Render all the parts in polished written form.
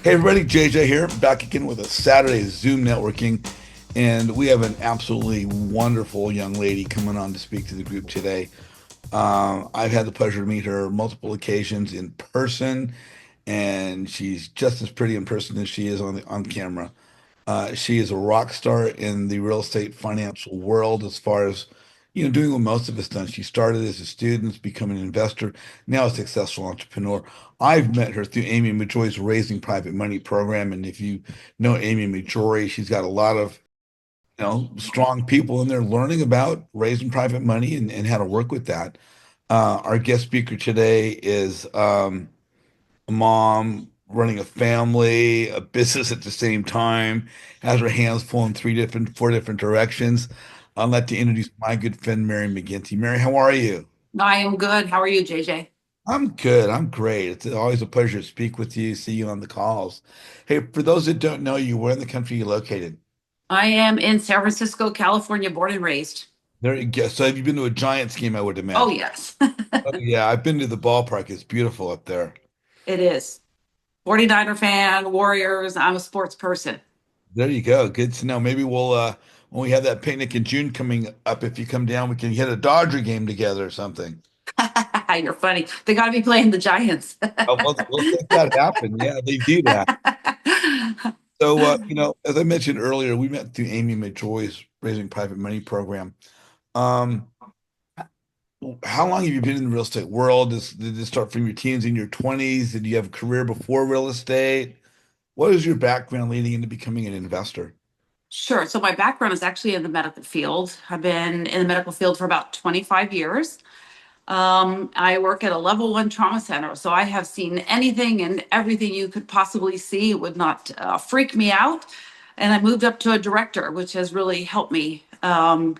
Hey everybody, JJ here, back again with a Saturday Zoom networking, and we have an absolutely wonderful young lady coming on to speak to the group today. I've had the pleasure to meet her multiple occasions in person, and she's just as pretty in person as she is on camera. She is a rock star in the real estate financial world as far as, doing what most of us done. She started as a student, becoming an investor, now a successful entrepreneur. I've met her through Amy Majoy's Raising Private Money program. And if you know Amy Majoy, she's got a lot of, strong people in there learning about raising private money and how to work with that. Our guest speaker today is a mom running a family, a business at the same time, has her hands full in four different directions. I'd like to introduce my good friend, Mary McGinty. Mary, how are you? I am good. How are you, JJ? I'm good. I'm great. It's always a pleasure to speak with you, see you on the calls. Hey, for those that don't know you, where in the country are you located? I am in San Francisco, California, born and raised. There you go. So have you been to a Giants game, I would Oh, imagine? yes, Oh, yeah, I've been to the ballpark. It's beautiful up there. it is. 49er fan, Warriors. I'm a sports person. There you go. Good to know. Maybe we'll when we have that picnic in June coming up, if you come down, we can hit a Dodger game together or something. You're funny. They got to be playing the Giants. We'll make that happen. Yeah, they do that. So as I mentioned earlier, we met through Amy McJoy's Raising Private Money program. Um, how long have you been in the real estate world? Did this start from your teens in your 20s? Did you have a career before real estate? What is your background leading into becoming an investor? Sure. So my background is actually in the medical field. I've been in the medical field for about 25 years. I work at a level one trauma center, so I have seen anything and everything you could possibly see. It would not freak me out. And I moved up to a director, which has really helped me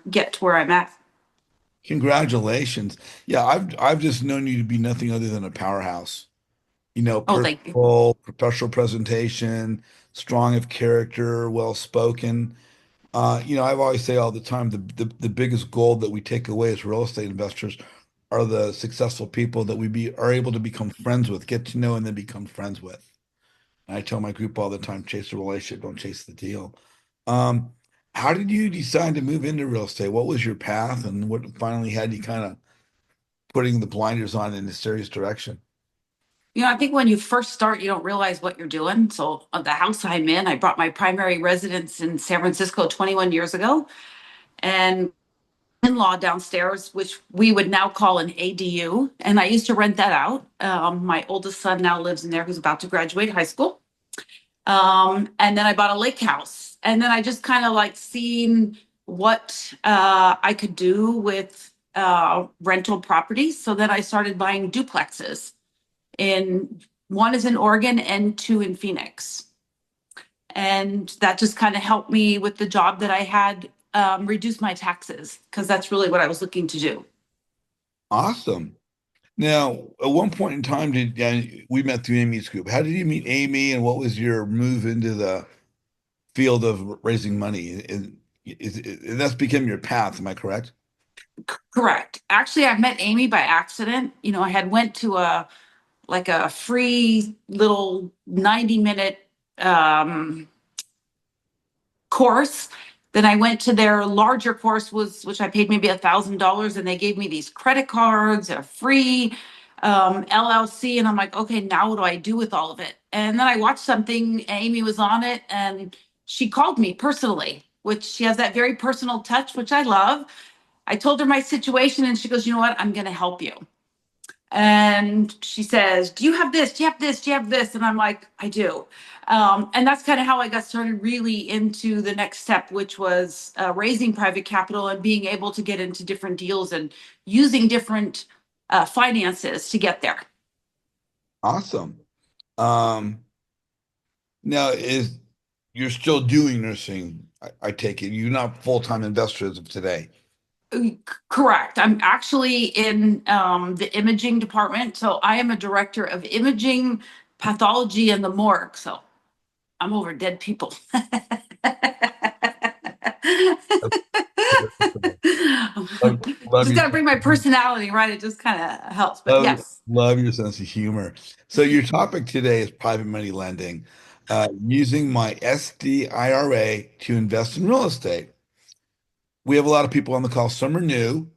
get to where I'm at. Congratulations. Yeah, I've just known you to be nothing other than a powerhouse. Oh, thank you. Personal, professional presentation, strong of character, well spoken. I've always say all the time the biggest gold that we take away as real estate investors are the successful people that are able to become friends with, get to know, and then become friends with. And I tell my group all the time, chase the relationship, don't chase the deal. Um, how did you decide to move into real estate? What was your path, and what finally had you kind of putting the blinders on in a serious direction? I think when you first start, you don't realize what you're doing. So, the house I'm in, I brought my primary residence in San Francisco 21 years ago, and in-law downstairs, which we would now call an ADU. And I used to rent that out. My oldest son now lives in there, who's about to graduate high school. And then I bought a lake house. And then I just kind of like seen what I could do with rental properties. So then I started buying duplexes. In one is in Oregon and two in Phoenix. And that just kind of helped me with the job that I had, reduce my taxes, because that's really what I was looking to do. Awesome. Now, at one point in time, we met through Amy's group? How did you meet Amy, and what was your move into the field of raising money? That's become your path? Am I correct? Correct. Actually, I met Amy by accident. I had went to a free little 90-minute course. Then I went to their larger course, which I paid maybe $1,000, and they gave me these credit cards, a free LLC, and I'm like, okay, now what do I do with all of it? And then I watched something. Amy was on it, and she called me personally, which she has that very personal touch, which I love. I told her my situation, and she goes, "You know what? I'm going to help you." And she says, "Do you have this? Do you have this? Do you have this?" And I'm like, "I do." And that's kind of how I got started really into the next step, which was raising private capital and being able to get into different deals and using different finances to get there. Awesome. Um, now, is you're still doing nursing? I take it you're not full-time investor as of today. Correct. I'm actually in the imaging department. So I am a director of imaging, pathology, and the morgue. So I'm over dead people. Love Just your got to bring my personality, right? It just kind of helps. But love, yes, love your sense of humor. So your topic today is private money lending. using my SDIRA to invest in real estate. We have a lot of people on the call. Some are new,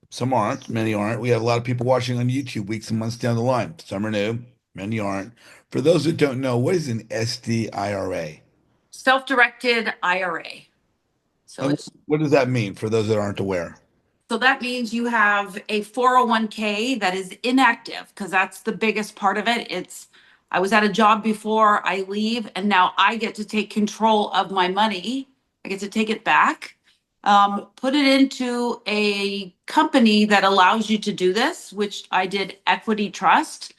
some aren't, many aren't. We have a lot of people watching on YouTube weeks and months down the line. Some are new, many aren't. For those that don't know, what is an SDIRA? Self-directed IRA. So And it's what does that mean for those that aren't aware? So that means you have a 401k that is inactive because that's the biggest part of it. I was at a job before I leave, and now I get to take control of my money. I get to take it back, put it into a company that allows you to do this, which I did Equity Trust.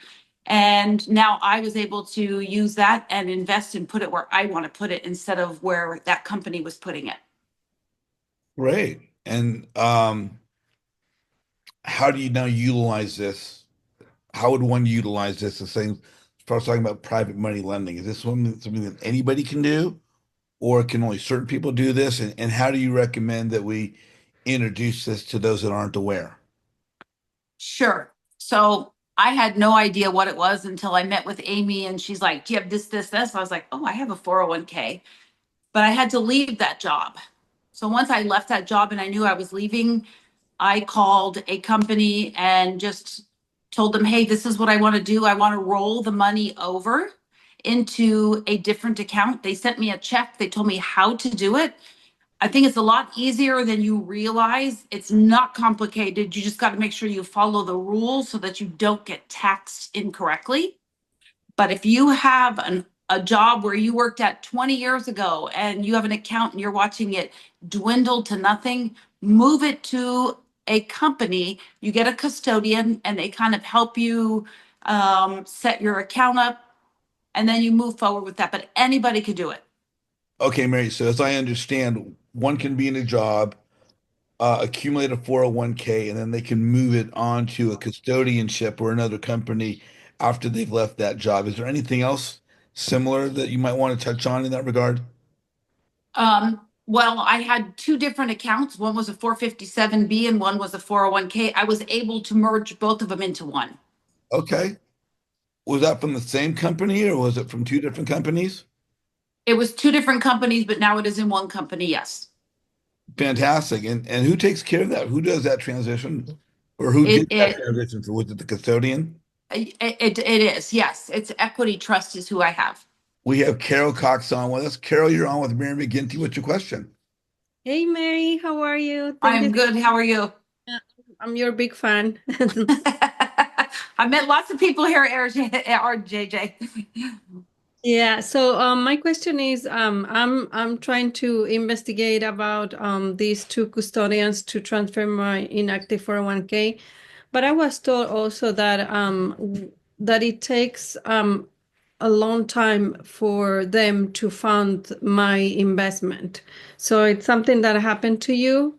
And now I was able to use that and invest and put it where I want to put it instead of where that company was putting it. Great. And how do you now utilize this? How would one utilize this? The same, as far as talking about private money lending, is this something that anybody can do, or can only certain people do this? And how do you recommend that we introduce this to those that aren't aware? Sure. So I had no idea what it was until I met with Amy and she's like, do you have this, this, this? I was like, oh, I have a 401k, but I had to leave that job. So once I left that job and I knew I was leaving, I called a company and just told them, hey, this is what I want to do. I want to roll the money over into a different account. They sent me a check. They told me how to do it. I think it's a lot easier than you realize. It's not complicated. You just got to make sure you follow the rules so that you don't get taxed incorrectly. But if you have a job where you worked at 20 years ago and you have an account and you're watching it dwindle to nothing, move it to a company. You get a custodian and they kind of help you set your account up, and then you move forward with that. But anybody could do it. Okay, Mary. So as I understand, one can be in a job, accumulate a 401k, and then they can move it on to a custodianship or another company after they've left that job. Is there anything else similar that you might want to touch on in that regard? Well, I had two different accounts. One was a 457B and one was a 401k. I was able to merge both of them into one. Okay. Was that from the same company or was it from two different companies? It was two different companies, but now it is in one company. Yes. Fantastic. And who takes care of that? Who does that transition? Or who It did that it transition? So was it the custodian? it is. Yes. It's Equity Trust is who I have. We have Carol Cox on with us. Carol, you're on with Mary McGinty. What's your question? Hey Mary, how are you? Thank I'm you. good. How are you? I'm your big fan. I met lots of people here at RJJ. Yeah, so my question is I'm trying to investigate about these two custodians to transfer my inactive 401k, but I was told also that that it takes a long time for them to fund my investment. So it's something that happened to you?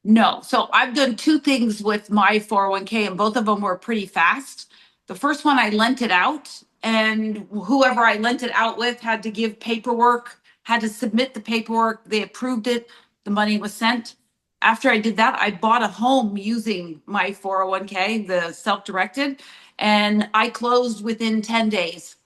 No. So I've done two things with my 401k, and both of them were pretty fast. The first one, I lent it out, and whoever I lent it out with had to give paperwork, had to submit the paperwork. They approved it. The money was sent. After I did that, I bought a home using my 401k, the self-directed, and I closed within 10 days.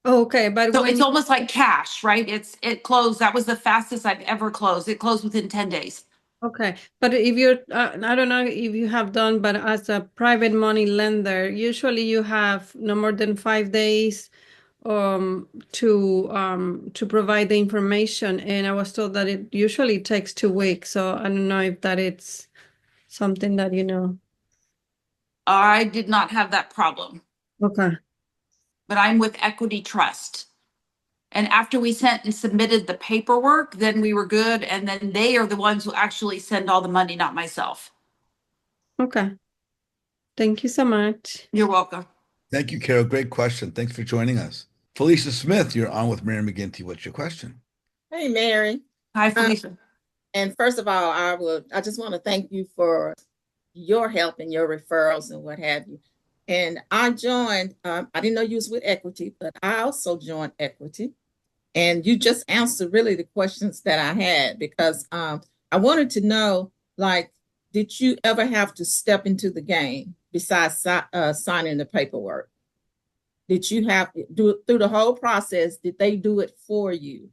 Okay, but So when it's almost like cash, right? It closed. That was the fastest I've ever closed. It closed within 10 days. Okay, but if you're, I don't know if you have done, but as a private money lender, usually you have no more than 5 days to provide the information. And I was told that it usually takes 2 weeks. So I don't know if that it's something that you know. I did not have that problem, Okay. but I'm with Equity Trust. And after we sent and submitted the paperwork, then we were good. And then they are the ones who actually send all the money, not myself. Okay. Thank you so much. You're welcome. Thank you, Carol. Great question. Thanks for joining us. Felicia Smith, you're on with Mary McGinty. What's your question? Hey, Mary. Hi, Felicia. And first of all, I just want to thank you for your help and your referrals and what have you. And I joined, I didn't know you was with Equity, but I also joined Equity. And you just answered really the questions that I had because I wanted to know, like, did you ever have to step into the game besides signing the paperwork? did you have do it through the whole process? Did they do it for you?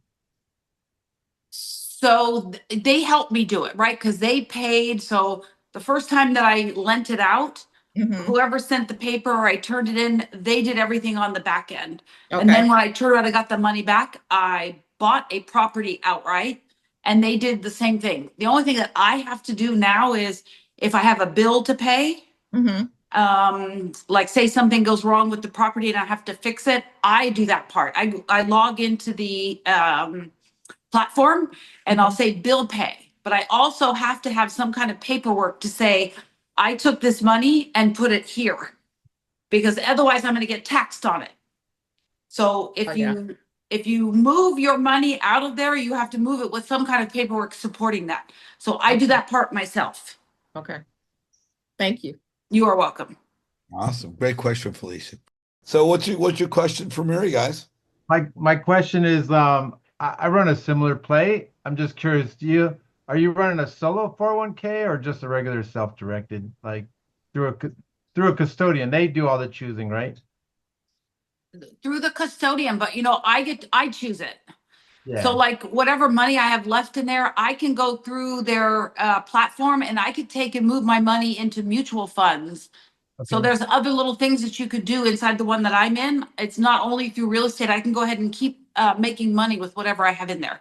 So they helped me do it, right? Because they paid. So the first time that I lent it out, whoever sent the paper or I turned it in, they did everything on the back end. And then Okay. when I turned around, I got the money back. I bought a property outright and they did the same thing. The only thing that I have to do now is if I have a bill to pay, like say something goes wrong with the property and I have to fix it, I do that part. I log into the platform and I'll say bill pay, but I also have to have some kind of paperwork to say I took this money and put it here because otherwise I'm going to get taxed on it. So if Oh, yeah. you move your money out of there, you have to move it with some kind of paperwork supporting that. So I do that part myself. Okay. Thank you. You are welcome. Awesome. Great question, Felicia. So what's your question for Mary, guys? My question is, I run a similar play. I'm just curious, are you running a solo 401k or just a regular self-directed, like through a custodian? They do all the choosing, right? Through the custodian, but I choose it. Yeah. So like whatever money I have left in there, I can go through their platform and I could take and move my money into mutual funds. So Okay. there's other little things that you could do inside the one that I'm in. It's not only through real estate. I can go ahead and keep making money with whatever I have in there.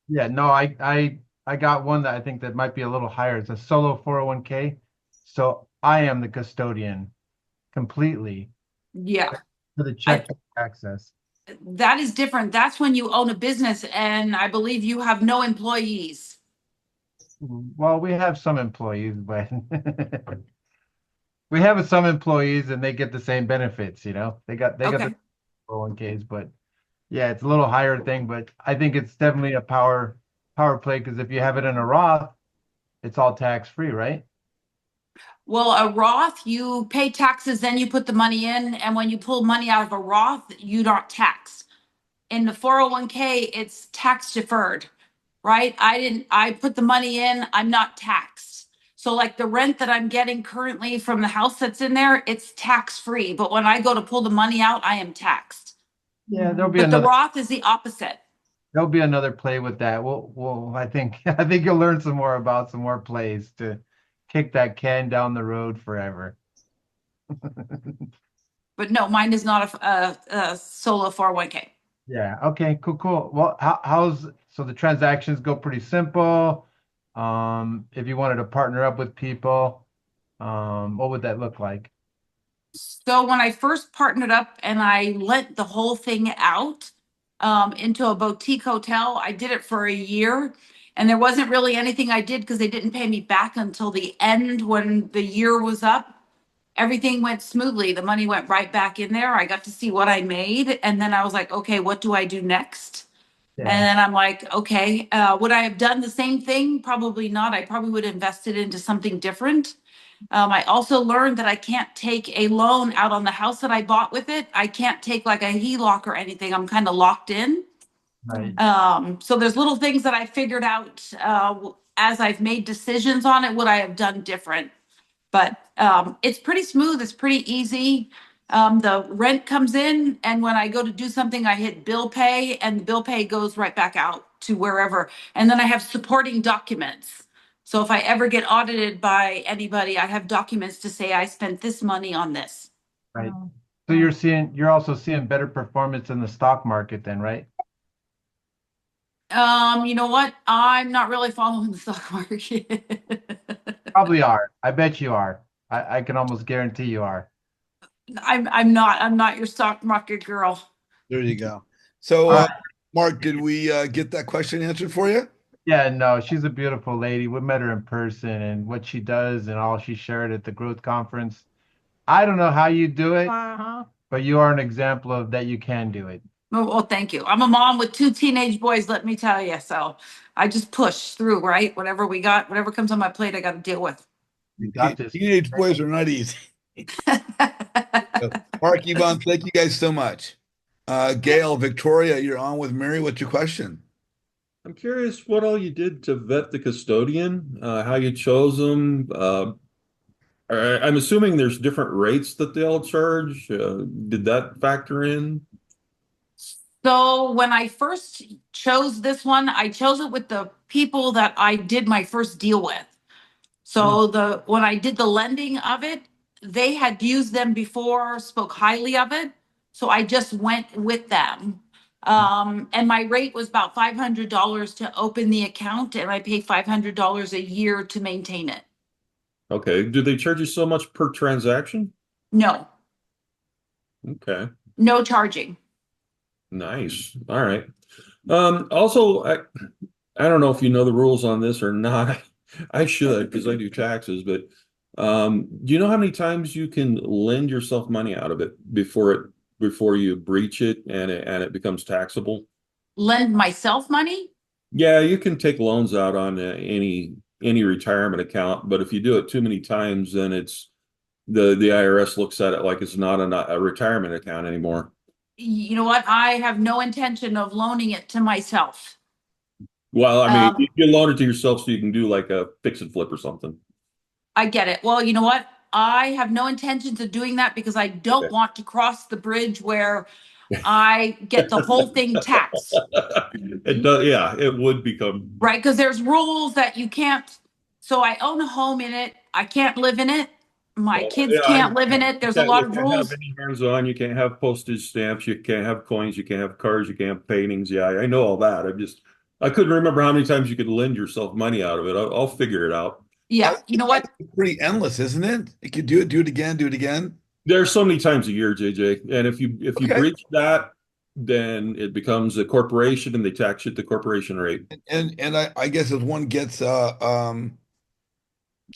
Yeah, no, I got one that I think that might be a little higher. It's a solo 401k. So I am the custodian completely Yeah, for the check access. that is different. That's when you own a business and I believe you have no employees. Well, we have some employees, but we have some employees and they get the same benefits, They got Okay. the 401ks, but yeah, it's a little higher thing, but I think it's definitely a power play because if you have it in a Roth, it's all tax free, right? Well, a Roth, you pay taxes, then you put the money in, and when you pull money out of a Roth, you don't tax. In the 401k, it's tax deferred, right? I put the money in, I'm not taxed. So like the rent that I'm getting currently from the house that's in there, it's tax free. But when I go to pull the money out, I am taxed. Yeah, there'll be But the another Roth is the opposite. play with that. I think I think you'll learn some more plays to kick that can down the road forever. But no, mine is not a solo 401k. Yeah. Okay. Cool. Well, so the transactions go pretty simple. If you wanted to partner up with people, what would that look like? So when I first partnered up and I lent the whole thing out into a boutique hotel, I did it for a year. And there wasn't really anything I did because they didn't pay me back until the end when the year was up. Everything went smoothly. The money went right back in there. I got to see what I made. And then I was like, okay, what do I do next? Yeah. And then I'm like, okay, would I have done the same thing? Probably not. I probably would have invested into something different. I also learned that I can't take a loan out on the house that I bought with it. I can't take like a HELOC or anything. I'm kind of locked in. Right. So there's little things that I figured out as I've made decisions on it, would I have done different? But it's pretty smooth. It's pretty easy. The rent comes in, and when I go to do something, I hit bill pay, and the bill pay goes right back out to wherever. And then I have supporting documents. So if I ever get audited by anybody, I have documents to say I spent this money on this. Right. So you're also seeing better performance in the stock market then, right? You know what? I'm not really following the stock market. Probably are. I bet you are. I can almost guarantee you are. I'm not your stock market girl. There you go. So, Mark, did we get that question answered for you? Yeah, no, she's a beautiful lady. We met her in person and what she does and all she shared at the growth conference. I don't know how you do it, but you are an example of that you can do it. Well, thank you. I'm a mom with 2 teenage boys, let me tell you. So I just push through, right? Whatever we got, whatever comes on my plate, I got to deal with. You got this. Teenage boys are not easy. So, Mark, Yvonne, thank you guys so much. Gail, Victoria, you're on with Mary. What's your question? I'm curious what all you did to vet the custodian, how you chose them. I'm assuming there's different rates that they'll charge. Did that factor in? So when I first chose this one, I chose it with the people that I did my first deal with. So when I did the lending of it, they had used them before, spoke highly of it. So I just went with them. And my rate was about $500 to open the account, and I pay $500 a year to maintain it. Okay. Do they charge you so much per transaction? No, Okay. no charging. Nice. All right. Also, I don't know if you know the rules on this or not. I should because I do taxes, but do you know how many times you can lend yourself money out of it before you breach it and it becomes taxable? Lend myself money? Yeah, you can take loans out on any retirement account, but if you do it too many times, then it's the IRS looks at it like it's not a retirement account anymore. You know what? I have no intention of loaning it to myself. Well, I mean, you loan it to yourself so you can do like a fix and flip or something. I get it. Well, you know what? I have no intentions of doing that because I don't want to cross the bridge where I get the whole thing taxed. It does, yeah, it would become Right, because there's rules that you can't. So I own a home in it. I can't live in it. My kids can't live in it. There's a lot of You rules. can't have any hands-on. You can't have postage stamps. You can't have coins. You can't have cards. You can't have paintings. Yeah, I know all that. I couldn't remember how many times you could lend yourself money out of it. I'll figure it out. Yeah, you know what? It's pretty endless, isn't it? You could do it again, do it again. There's so many times a year, JJ, and if you Okay. breach that, then it becomes a corporation and they tax you at the corporation rate. And I guess as one gets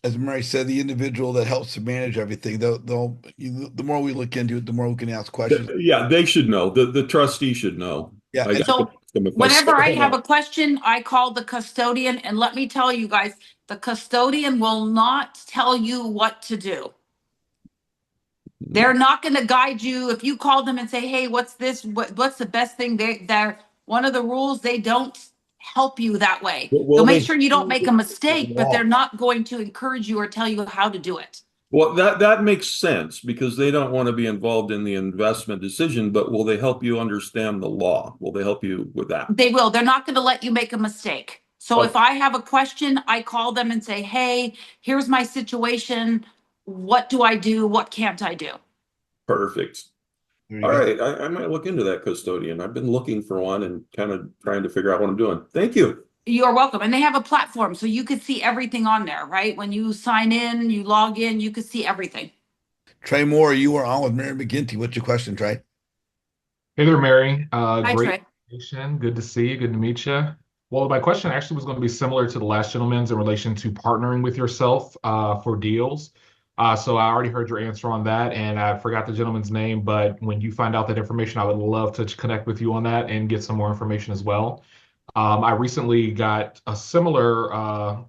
as Mary said, the individual that helps to manage everything, the more we look into it, the more we can ask questions. Yeah, they should know. The trustee should know. Yeah. So whenever I have a question, I call the custodian, and let me tell you guys, the custodian will not tell you what to do. They're not going to guide you. If you call them and say, hey, what's this? What's the best thing? They're one of the rules, they don't help you that way. They'll make sure you don't make a mistake, but they're not going to encourage you or tell you how to do it. Well, that makes sense because they don't want to be involved in the investment decision, but will they help you understand the law? Will they help you with that? They will. They're not going to let you make a mistake. So if I have a question, I call them and say, hey, here's my situation. What do I do? What can't I do? Perfect. All right. I might look into that custodian. I've been looking for one and kind of trying to figure out what I'm doing. Thank you. You're welcome. And they have a platform, so you could see everything on there, right? When you sign in, you log in, you could see everything. Trey Moore, you are on with Mary McGinty. What's your question, Trey? Hey there, Mary. Hi, Great Trey. presentation. Good to see you. Good to meet you. Well, my question actually was going to be similar to the last gentleman's in relation to partnering with yourself for deals. So I already heard your answer on that, and I forgot the gentleman's name, but when you find out that information, I would love to connect with you on that and get some more information as well. I recently got a similar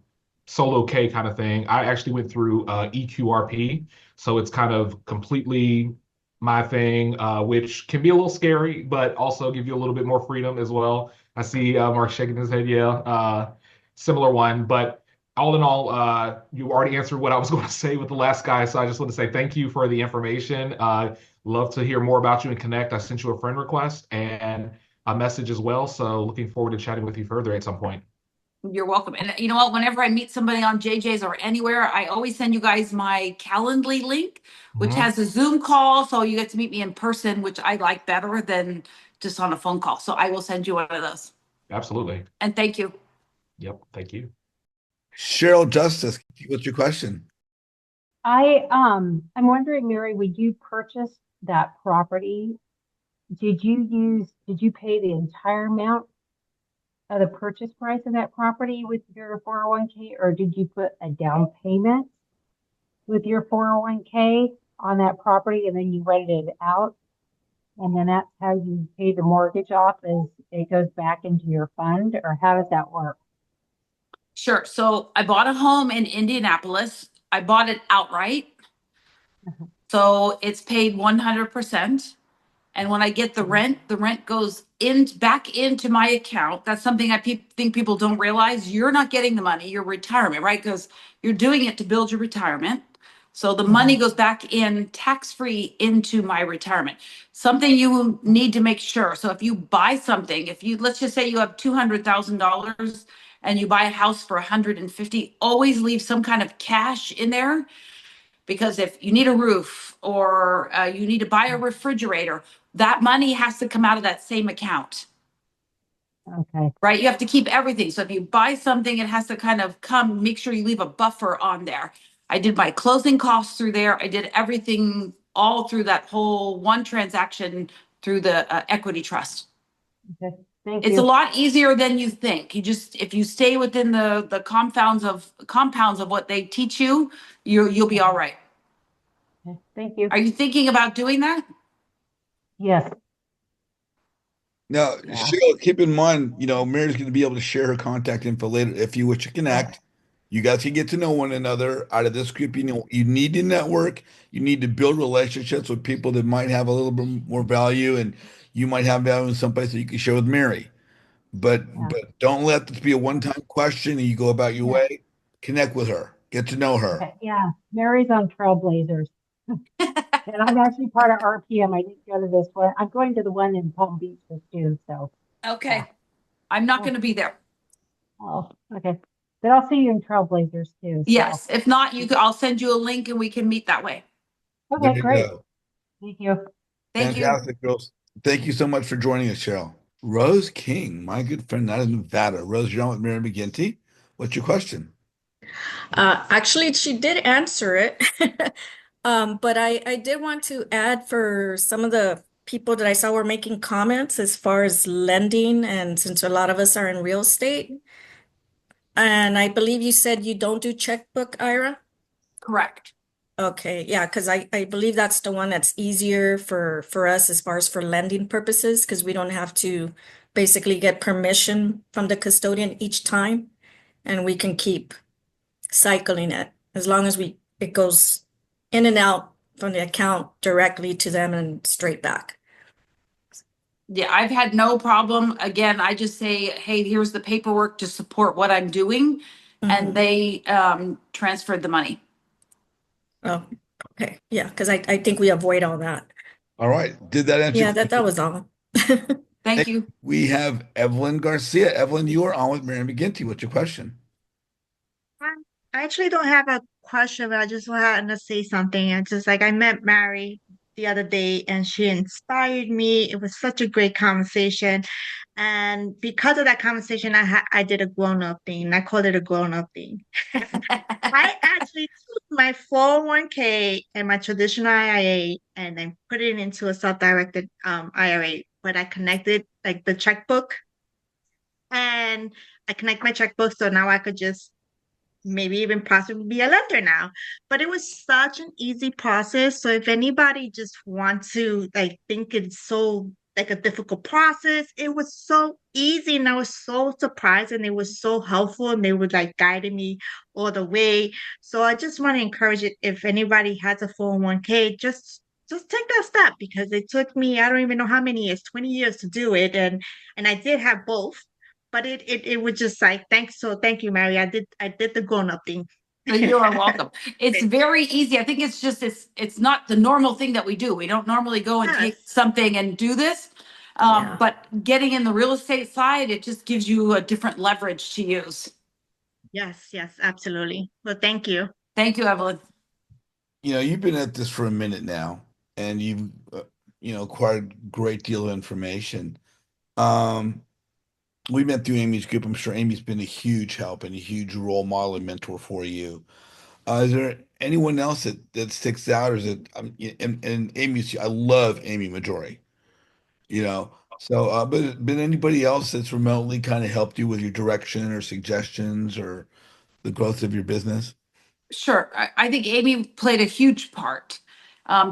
solo K kind of thing. I actually went through EQRP, so it's kind of completely my thing, which can be a little scary, but also give you a little bit more freedom as well. I see Mark shaking his head, yeah, similar one, but all in all, you already answered what I was going to say with the last guy, so I just want to say thank you for the information. Love to hear more about you and connect. I sent you a friend request and a message as well, so looking forward to chatting with you further at some point. You're welcome. And you know what? Whenever I meet somebody on JJ's or anywhere, I always send you guys my Calendly link, which has a Zoom call, so you get to meet me in person, which I like better than just on a phone call. So I will send you one of those. Absolutely. And thank you. Yep, thank you. Cheryl Justice, what's your question? I'm wondering, Mary, when you purchased that property, did you pay the entire amount of the purchase price of that property with your 401k, or did you put a down payment with your 401k on that property and then you rented it out? And then that's how you pay the mortgage off as it goes back into your fund, or how does that work? Sure. So I bought a home in Indianapolis. I bought it outright. So it's paid 100%. And when I get the rent goes back into my account. That's something I think people don't realize. You're not getting the money, your retirement, right? Because you're doing it to build your retirement. So the money goes back in tax-free into my retirement. Something you need to make sure. So if you buy something, let's just say you have $200,000 and you buy a house for 150, always leave some kind of cash in there. Because if you need a roof or you need to buy a refrigerator, that money has to come out of that same account. Okay. Right? You have to keep everything. So if you buy something, it has to kind of make sure you leave a buffer on there. I did my closing costs through there. I did everything all through that whole one transaction through the equity trust. Okay. Thank It's you. a lot easier than you think. If you stay within the compounds of what they teach you, you'll be all right. Okay. Thank you. Are you thinking about doing that? Yes. Now, Yeah. Cheryl, keep in mind, Mary's going to be able to share her contact info later. If you wish to connect, you guys can get to know one another out of this group. You need to network. You need to build relationships with people that might have a little bit more value, and you might have value in some place that you can share with Mary. But Yeah. but don't let this be a one-time question and you go about your way. Connect with her. Get to know her. Okay. Yeah. Mary's on Trailblazers. And I'm actually part of RPM. I didn't go to this one. I'm going to the one in Palm Beach this June. So, Okay. yeah. I'm not going to be there. Oh, okay. But I'll see you in Trailblazers too. So. Yes. If not, I'll send you a link and we can meet that way. There Okay, you great. go. Thank you. Thank you. Fantastic, girls. Thank you so much for joining us, Cheryl. Rose King, my good friend out of Nevada. Rose, you're on with Mary McGinty. What's your question? Actually, she did answer it. But I did want to add for some of the people that I saw were making comments as far as lending, and since a lot of us are in real estate. And I believe you said you don't do checkbook, IRA? Correct. Okay, yeah, because I believe that's the one that's easier for us as far as for lending purposes, because we don't have to basically get permission from the custodian each time, and we can keep cycling it as long as it goes in and out from the account directly to them and straight back. Yeah, I've had no problem. Again, I just say, hey, here's the paperwork to support what I'm doing. And they transferred the money. Oh, okay. Yeah, because I think we avoid all that. All right. Did that answer? Yeah, that was all. Thank you. We have Evelyn Garcia. Evelyn, you are on with Mary McGinty. What's your question? I actually don't have a question, but I just wanted to say something. It's just like I met Mary the other day and she inspired me. It was such a great conversation. And because of that conversation, I did a grown-up thing. I called it a grown-up thing. I actually took my 401k and my traditional IRA and then put it into a self-directed IRA, but I connected like the checkbook and I connect my checkbook so now I could just maybe even possibly be a lender now. But it was such an easy process. So if anybody just wants to like think it's so like a difficult process, it was so easy and I was so surprised and it was so helpful and they were like guiding me all the way. So I just want to encourage it if anybody has a 401k, just take that step because it took me, I don't even know how many years, 20 years to do it. And I did have both. But it was just like thanks. So thank you, Mary. I did the grown-up thing. You are welcome. It's very easy. I think it's just it's not the normal thing that we do. We don't normally go and take something and do this. Yeah. But getting in the real estate side, it just gives you a different leverage to use. Yes, absolutely. Well, thank you. Thank you, Evelyn. You've been at this for a minute now, and you've acquired a great deal of information. We met through Amy's group. I'm sure Amy's been a huge help and a huge role model and mentor for you. Is there anyone else that sticks out, or is it? And Amy's, I love Amy Majori. But anybody else that's remotely kind of helped you with your direction or suggestions or the growth of your business? Sure. I think Amy played a huge part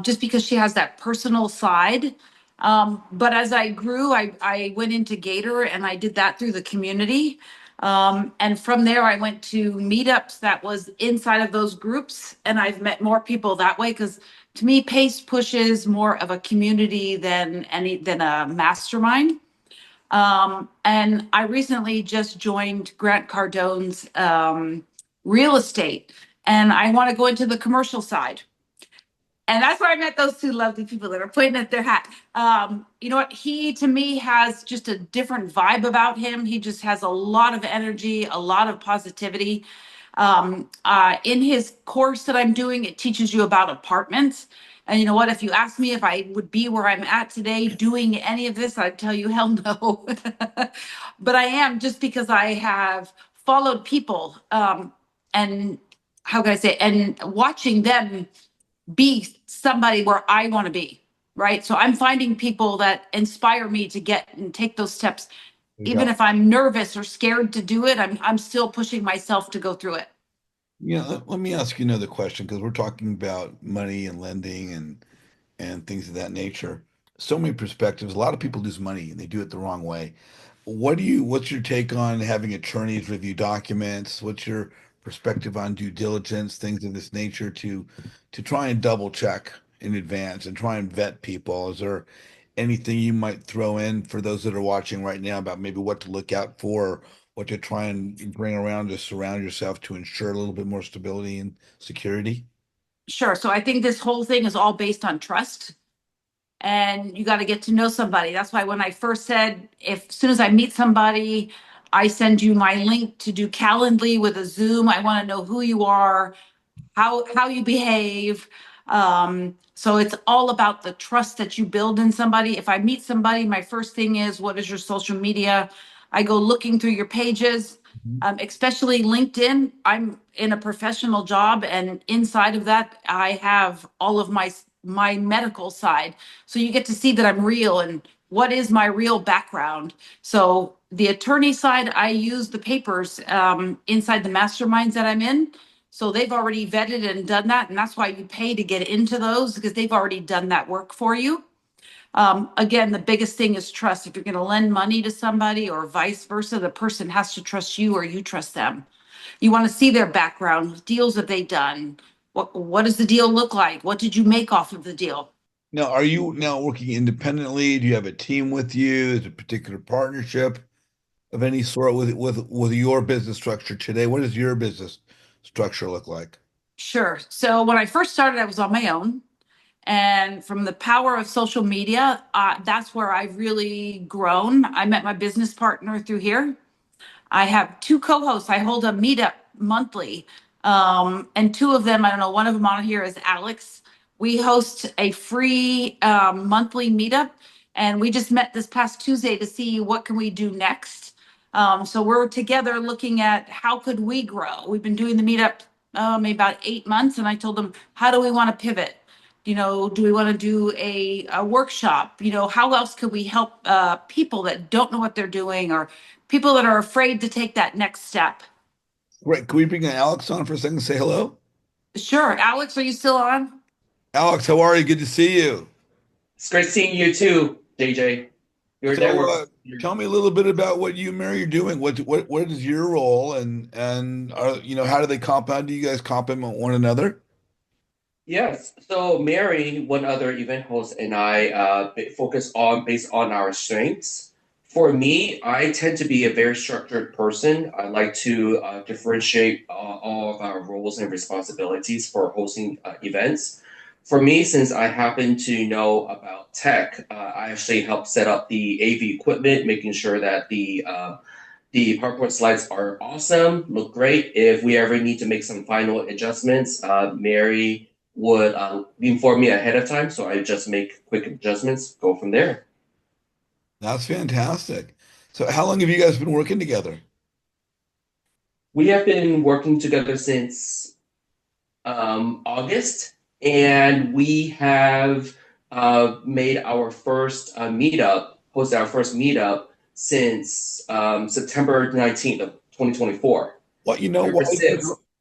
just because she has that personal side. But as I grew, I went into Gator and I did that through the community. And from there, I went to meetups that was inside of those groups. And I've met more people that way because to me, Pace Push is more of a community than a mastermind. And I recently just joined Grant Cardone's real estate. and I want to go into the commercial side. And that's where I met those two lovely people that are pointing at their hat. You know what? He, to me, has just a different vibe about him. He just has a lot of energy, a lot of positivity. In his course that I'm doing, it teaches you about apartments. And you know what? If you ask me if I would be where I'm at today doing any of this, I'd tell you hell no. But I am, just because I have followed people, and how can I say, and watching them be somebody where I want to be, right? So I'm finding people that inspire me to get and take those steps. Even if I'm nervous or scared to do it, I'm still pushing myself to go through it. Yeah, let me ask you another question, because we're talking about money and lending and things of that nature. So many perspectives. A lot of people lose money and they do it the wrong way. What's your take on having attorneys review documents? What's your perspective on due diligence, things of this nature, to try and double check in advance and try and vet people? Is there anything you might throw in for those that are watching right now about maybe what to look out for, what to try and bring around to surround yourself to ensure a little bit more stability and security? Sure. So I think this whole thing is all based on trust. And you got to get to know somebody. That's why when I first said, if as soon as I meet somebody, I send you my link to do Calendly with a Zoom. I want to know who you are, how you behave. So it's all about the trust that you build in somebody. If I meet somebody, my first thing is, what is your social media? I go looking through your pages, especially LinkedIn. I'm in a professional job, and inside of that, I have all of my medical side. So you get to see that I'm real and what is my real background. So the attorney side, I use the papers inside the masterminds that I'm in. So they've already vetted and done that. And that's why you pay to get into those, because they've already done that work for you. Again, the biggest thing is trust. If you're going to lend money to somebody or vice versa, the person has to trust you or you trust them. You want to see their background, what deals have they done? What does the deal look like? What did you make off of the deal? Now, are you now working independently? Do you have a team with you? Is it a particular partnership of any sort with your business structure today? What does your business structure look like? Sure. So when I first started, I was on my own. And from the power of social media, that's where I've really grown. I met my business partner through here. I have two co-hosts. I hold a meetup monthly. And two of them, I don't know, one of them on here is Alex. We host a free monthly meetup. And we just met this past Tuesday to see what can we do next. So we're together looking at how could we grow. We've been doing the meetup maybe about 8 months. And I told them, how do we want to pivot? You know, do we want to do a workshop? You know, how else could we help people that don't know what they're doing, or people that are afraid to take that next step? Great. Can we bring Alex on for a second and say hello? Sure. Alex, are you still on? Alex, how are you? Good to see you. It's great seeing you too, JJ. Your network. Tell me a little bit about what you and Mary are doing. What is your role, and are how do they compound? Do you guys complement one another? Yes. So Mary, one other event host, and I focus on based on our strengths. For me, I tend to be a very structured person. I like to differentiate all of our roles and responsibilities for hosting events. For me, since I happen to know about tech, I actually help set up the AV equipment, making sure that the PowerPoint slides are awesome, look great. If we ever need to make some final adjustments, Mary would inform me ahead of time, so I just make quick adjustments, go from there. That's fantastic. So how long have you guys been working together? We have been working together since August, and we have made our first meetup, hosted our first meetup since September 19th of 2024. Well,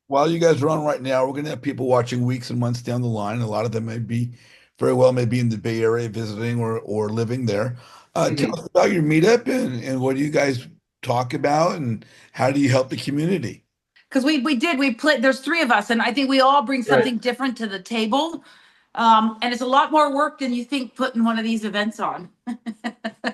while you guys are on right now, we're going to have people watching weeks and months down the line. A lot of them may be in the Bay Area visiting or living there. Tell us about your meetup and what do you guys talk about, and how do you help the community? Because we played, there's three of us, and I think we all bring something different to the table. And it's a lot more work than you think putting one of these events on.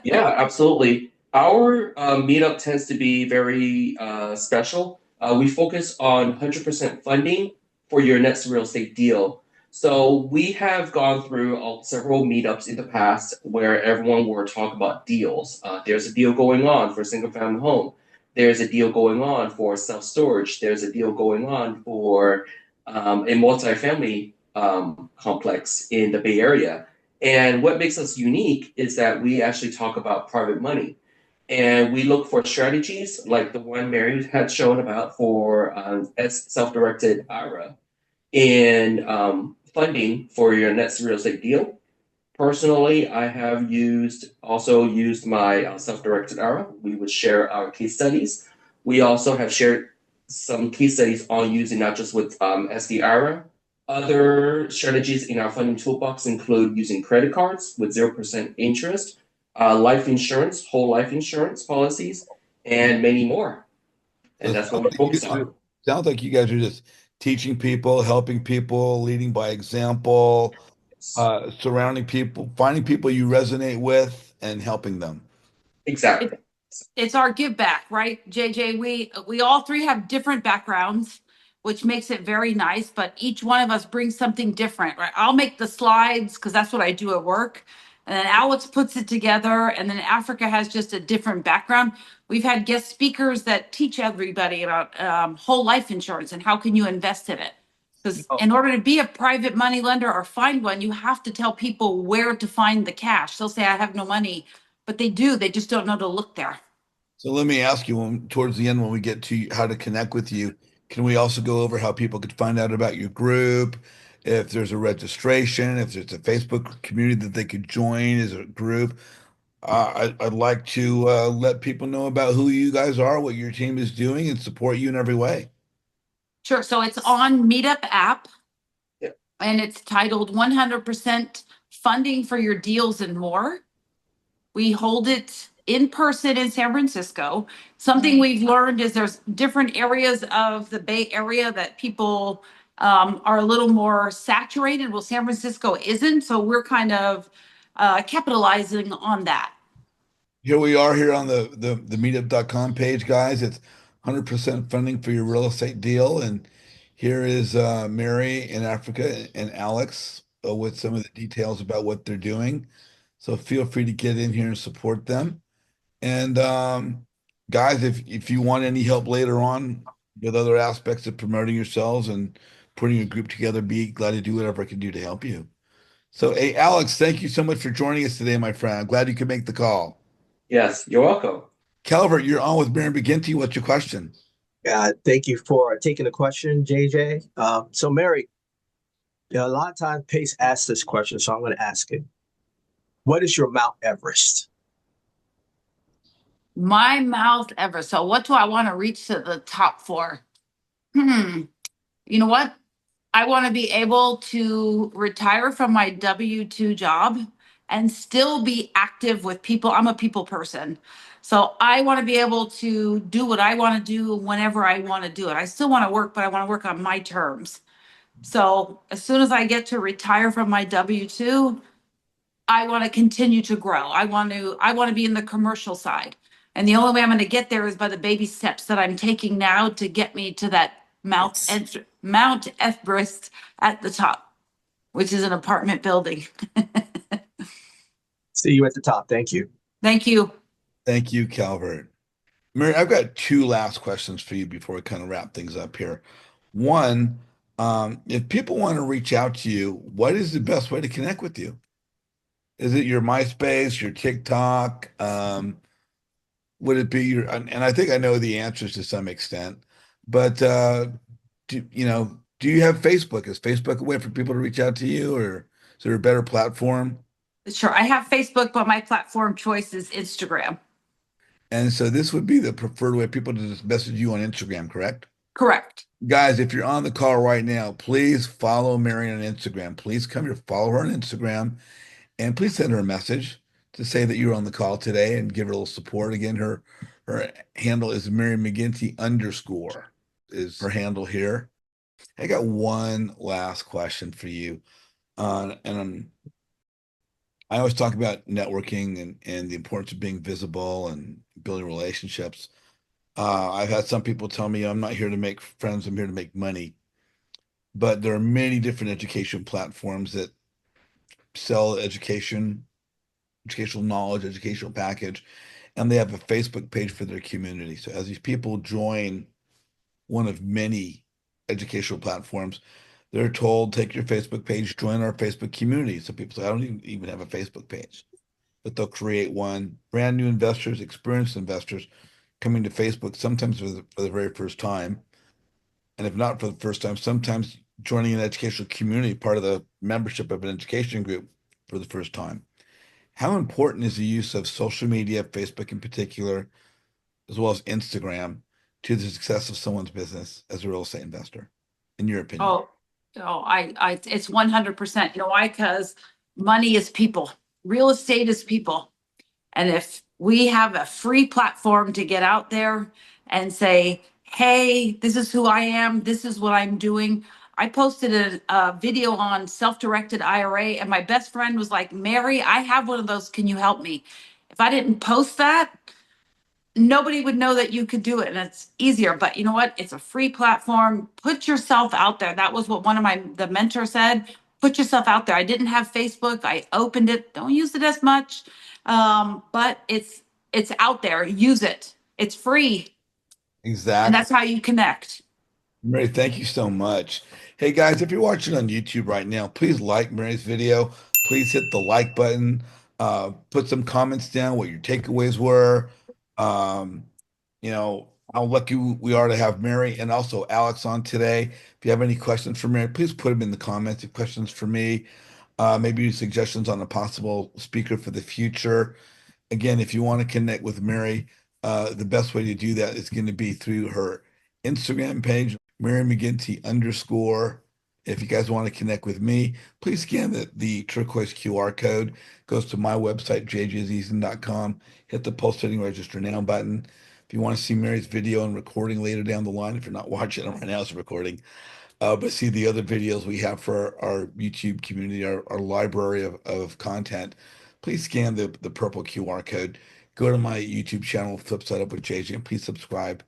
Yeah, absolutely. Our meetup tends to be very special. We focus on 100% funding for your next real estate deal. So we have gone through several meetups in the past where everyone will talk about deals. There's a deal going on for a single family home. There's a deal going on for self-storage. There's a deal going on for a multifamily complex in the Bay Area. And what makes us unique is that we actually talk about private money. And we look for strategies like the one Mary had shown about for self-directed IRA in funding for your next real estate deal. Personally, I have also used my self-directed IRA. We would share our case studies. We also have shared some case studies on using not just with SDIRA. Other strategies in our funding toolbox include using credit cards with 0% interest, life insurance, whole life insurance policies, and many more. And that's what we focus on. Sounds like you guys are just teaching people, helping people, leading by example, surrounding people, finding people you resonate with, and helping them. Exactly. It's our give back, right, JJ? We all three have different backgrounds, which makes it very nice, but each one of us brings something different, right? I'll make the slides because that's what I do at work. And then Alex puts it together, and then Africa has just a different background. We've had guest speakers that teach everybody about whole life insurance and how can you invest in it. Because in order to be a private money lender or find one, you have to tell people where to find the cash. They'll say, I have no money, but they do. They just don't know to look there. So let me ask you, towards the end, when we get to how to connect with you, can we also go over how people could find out about your group? If there's a registration, if there's a Facebook community that they could join as a group? I'd like to let people know about who you guys are, what your team is doing, and support you in every way. Sure. So it's on Meetup app. Yeah. And it's titled 100% Funding for Your Deals and More. We hold it in person in San Francisco. Something we've learned is there's different areas of the Bay Area that people are a little more saturated. Well, San Francisco isn't. So we're kind of capitalizing on that. Here we are here on the meetup.com page, guys. It's 100% funding for your real estate deal. And here is Mary in Africa and Alex with some of the details about what they're doing. So feel free to get in here and support them. And guys, if you want any help later on with other aspects of promoting yourselves and putting a group together, be glad to do whatever I can do to help you. So, hey, Alex, thank you so much for joining us today, my friend. I'm glad you could make the call. Yes, you're welcome. Calvert, you're on with Mary McGinty. What's your question? Thank you for taking the question, JJ. So Mary, a lot of times Pace asks this question, so I'm going to ask it. What is your Mount Everest? My Mount Everest. So what do I want to reach to the top for? You know what? I want to be able to retire from my W-2 job and still be active with people. I'm a people person. So I want to be able to do what I want to do whenever I want to do it. I still want to work, but I want to work on my terms. So as soon as I get to retire from my W-2, I want to continue to grow. I want to be in the commercial side. And the only way I'm going to get there is by the baby steps that I'm taking now to get me to that Mount Everest at the top, which is an apartment building. See you at the top. Thank you. Thank you. Thank you, Calvert. Mary, I've got two last questions for you before we kind of wrap things up here. One, if people want to reach out to you, what is the best way to connect with you? Is it your MySpace, your TikTok? Would it be your, and I think I know the answers to some extent, but do you have Facebook? Is Facebook a way for people to reach out to you, or is there a better platform? Sure. I have Facebook, but my platform choice is Instagram. And so this would be the preferred way people to just message you on Instagram, correct? Correct. Guys, if you're on the call right now, please follow Mary on Instagram. Please come here, follow her on Instagram, and please send her a message to say that you're on the call today and give her a little support. Again, her handle is Mary McGinty _ is her handle here. I got one last question for you. And I always talk about networking and the importance of being visible and building relationships. I've had some people tell me I'm not here to make friends, I'm here to make money. but there are many different education platforms that sell educational knowledge, educational package, and they have a Facebook page for their community. So as these people join one of many educational platforms, they're told, take your Facebook page, join our Facebook community. So people say, I don't even have a Facebook page, but they'll create one. Brand new investors, experienced investors coming to Facebook, sometimes for the very first time. And if not for the first time, sometimes joining an educational community, part of the membership of an education group for the first time. How important is the use of social media, Facebook in particular, as well as Instagram, to the success of someone's business as a real estate investor, in your opinion? It's 100%. You know why? Because money is people. Real estate is people. And if we have a free platform to get out there and say, hey, this is who I am, this is what I'm doing. I posted a video on self-directed IRA, and my best friend was like, Mary, I have one of those. Can you help me? If I didn't post that, nobody would know that you could do it, and it's easier. But you know what? It's a free platform. Put yourself out there. That was what one of the mentors said. Put yourself out there. I didn't have Facebook. I opened it. Don't use it as much. But it's out there. Use it. It's free. And Exactly. that's how you connect. Mary, thank you so much. Hey guys, if you're watching on YouTube right now, please like Mary's video. Please hit the like button. Put some comments down what your takeaways were. Um, how lucky we are to have Mary and also Alex on today. If you have any questions for Mary, please put them in the comments. If questions for me, maybe suggestions on a possible speaker for the future. Again, if you want to connect with Mary, the best way to do that is going to be through her Instagram page, Mary McGinty _. If you guys want to connect with me, please scan the turquoise QR code. Goes to my website, jjazizian.com. Hit the pulsating register now button. If you want to see Mary's video and recording later down the line, if you're not watching it right now, it's a recording. But see the other videos we have for our YouTube community, our library of content. Please scan the purple QR code. Go to my YouTube channel, Flipside Up with JJ, and please subscribe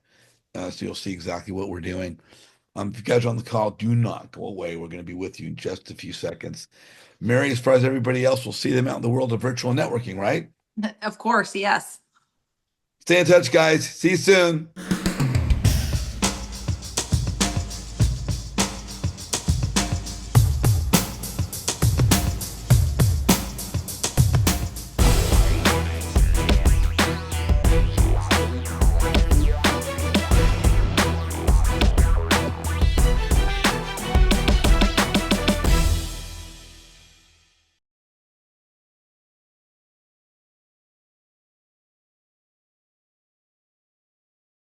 so you'll see exactly what we're doing. If you guys are on the call, do not go away. We're going to be with you in just a few seconds. Mary, as far as everybody else, we'll see them out in the world of virtual networking, right? Of course, yes. Stay in touch, guys. See you soon.